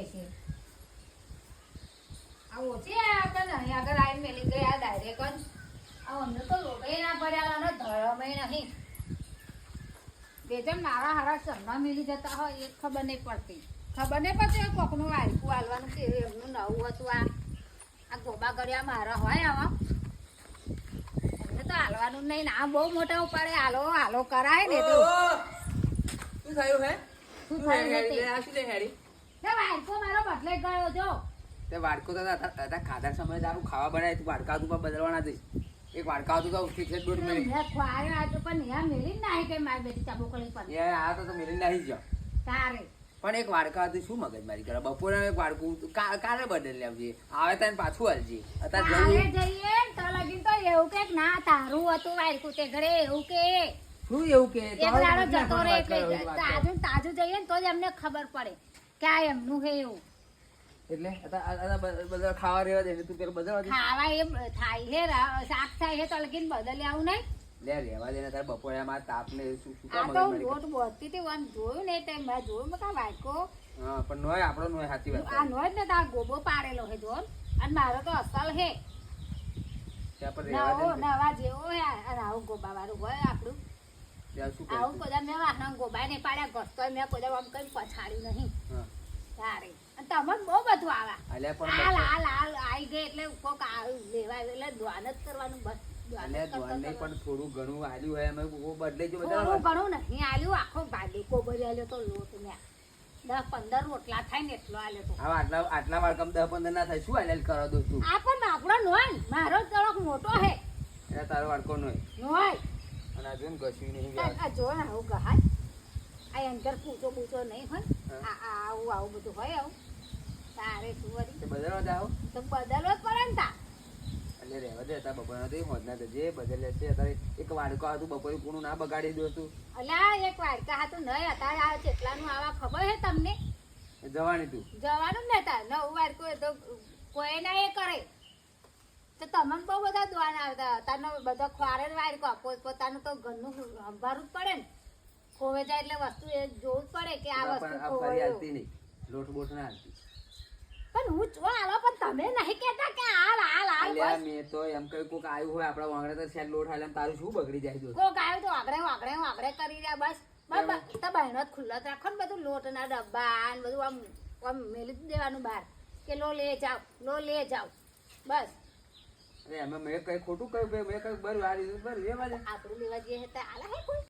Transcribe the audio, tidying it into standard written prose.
છે આ ઓછી આપણે નહીં આગળ આવીને મેલી ગયા ડાયરેક્ટ જ આ અંદર તો લોભાઈ ના પડ્યા અને ધરમે નહીં બે જણ મારા હારા ચરના મેલી જતા હોય એ ખબર નહીં પડતી કોકનું વાયકું હાલવાનું કે એમનું નવું હતું આ ગોબા કર્યા મારા હોય આવા એમને તો હાલવાનું નહીં ને આ બહુ મોટા ઉપાડે હાલો કરાય ને તો શું થયું હે શું થયું આ શું લે હેડી વાયકો મારો બદલે ગયો જો તે વાડકો તો હતા ખાધા સમય તારું ખાવા બનાય તું વાડકા તું બદલવાના જઈશ એક વાડકા હતું તો ઠીક દોઢ મિનિટ મેં ખવાયો આ તો પણ ત્યાં મેલી જ નાહી કે મારી બેટી ચાબુકડી પર એ આ તો મિલી નાહી ગયો તારે પણ એક વાડકા હતું શું મગજ મારી કરે બપોરે એક વાડકું કાલે બદલી આવજે આવે તને પાછું હાલજે કાલે જઈએ તો લગીન તો એવું કે ના તારું હતું વાયકું તે ઘરે એવું કે શું એવું કે એક દાડો જતો રહે એટલે તાજું જઈએ ને તો જ એમને ખબર પડે કે આ એમનું હે એવું એટલે બધા ખાવા રહેવા દે તું પેલું બદલવા દે ખાવા એમ થાય હે શાક થાય હે તો લગીન બદલી આવું નહીં લે રહેવા દે ને તારે બપોરે માં તાપ ને શું આ તો લોટ બોલતી હતી વન જોયું ને તે મેં જોયું મેં કા વાયકો હા પણ નોય આપણો નોય સાચી વાત આ નોય ને તાર ગોબો પાડેલો હે જોન અને મારો તો અસલ હે ત્યાં પર રહેવા દે નવા જેવો હે અને આવું ગોબા વાળું હોય આપણું ત્યાં શું આવું કોઈ મેં વાહના ગોબા ને પાડ્યા ઘસતો મેં કોઈ આમ કઈ પછાડ્યું નહીં હા તારે અને તમને બહુ બધું આવા અલ્યા પણ હાલ આવી ગઈ એટલે કોક લેવા એટલે દ્વાન જ કરવાનું બસ અને દ્વાન નહીં પણ થોડું ઘણું આલ્યું હોય અમે બદલે જો થોડું ઘણું નહીં આલ્યું આખો ગાડી કોબરી આલ્યો તો લોટ ને 10-15 રોટલા થાય ને એટલો આલ્યો તો હવે આટલા વાળકમ 10-15 ના થાય શું આલેલ કરો દોસ્તું આ પણ આપણો નોય મારો થોડોક મોટો હે એટલે તારો વાળકો નોય નોય અને આ જોન ઘસ્યું નહીં આ જો ને આવું ગહાય આ અંદર પૂછો નહીં હોય આવું બધું હોય આવું તારે શું વળી બદલવા જાઓ તો બદલવો જ પડે ને તા એટલે રહેવા દે હતા બપોર નથી હોદના તો જે બદલે છે અત્યારે એક વાડકો હતું બપોરે પૂરું ના બગાડી દોસ્તું અલ્યા એક વાડકા હતું નહીં અત્યારે આ કેટલાનું આવા ખબર હે તમને જવાની તું જવાનું ને તાર નવું વાડકો તો કોઈ ના એ કરે તો તમને બહુ બધા દ્વાન આવતા તારનો બધા ખોરે વાડકો પોતાનું તો ઘરનું સંભાળવું જ પડે ને ખોવે જાય એટલે વસ્તુ એ જોવું જ પડે કે આ વસ્તુ ફરી હાલતી નહીં લોટ બોટ ના હાલતી પણ હું જો આલો પણ તમે નહીં કહેતા કે હાલ મેં તો એમ કઈ કોક આવ્યું હોય આપડા વાંગડે તો શેર લોટ હાલે તારું શું બગડી જાય દોસ્ત કોક આવ્યું તો આગળ કરી રહ્યા બસ તો બહેનો જ ખુલ્લો જ રાખો ને બધું લોટ ના ડબ્બા ને બધું આમ મેલી જ દેવાનું બહાર કે લો લે જાઓ બસ અરે અમે મેં કઈ ખોટું કહ્યું મેં કઈ બરું આ લીધું બરું લેવા દે આપણું લેવા જઈએ તો આલા હે કોઈ